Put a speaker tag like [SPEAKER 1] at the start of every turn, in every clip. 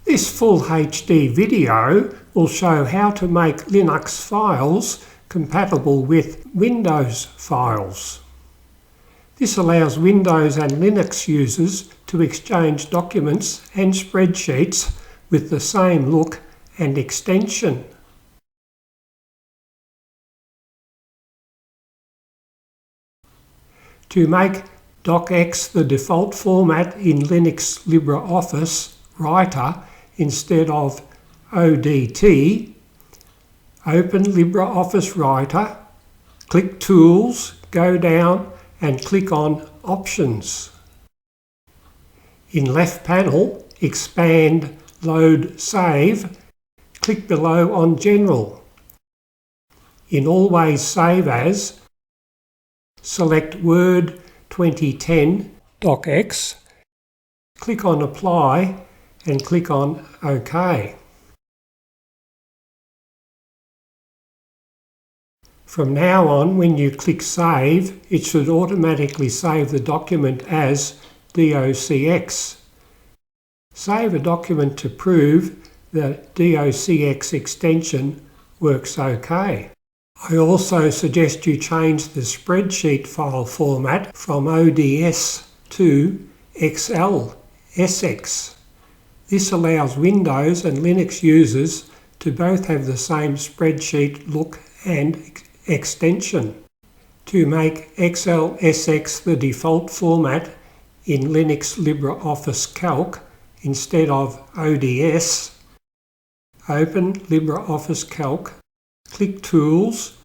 [SPEAKER 1] This full HD video will show how to make Linux files compatible with Windows files. This allows Windows and Linux users to exchange documents and spreadsheets with the same look and extension. To make docx the default format in Linux LibreOffice Writer instead of ODT, open LibreOffice Writer, click Tools, go down and click on Options. In left panel, expand Load Save, click below on General. In Always Save As, select Word 2010 docx, click on Apply and click on OK. From now on, when you click Save, it should automatically save the document as docx. Save a document to prove the docx extension works OK. I also suggest you change the spreadsheet file format from ODS to XLSX. This allows Windows and Linux users to both have the same spreadsheet look and extension. To make XLSX the default format in Linux LibreOffice Calc instead of ODS, open LibreOffice Calc, click Tools,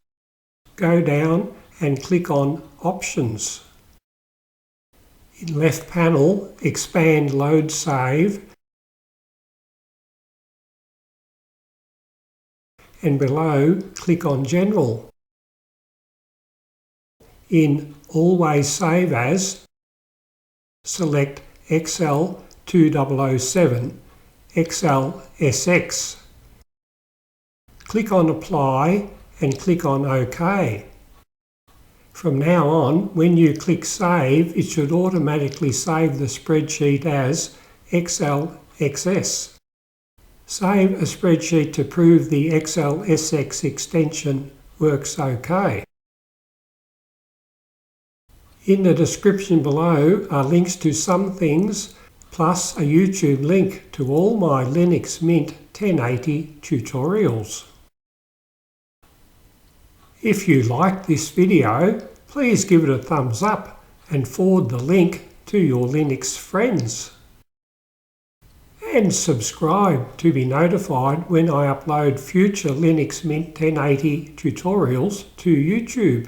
[SPEAKER 1] go down and click on Options. In left panel, expand Load Save, and below click on General. In Always Save As, select XL2007 XLSX. Click on Apply and click on OK. From now on, when you click Save, it should automatically save the spreadsheet as XLXS. Save a spreadsheet to prove the XLSX extension works OK. In the description below are links to some things, plus a YouTube link to all my Linux Mint 1080 tutorials. If you liked this video, please give it a thumbs up and forward the link to your Linux friends. And subscribe to be notified when I upload future Linux Mint 1080 tutorials to YouTube.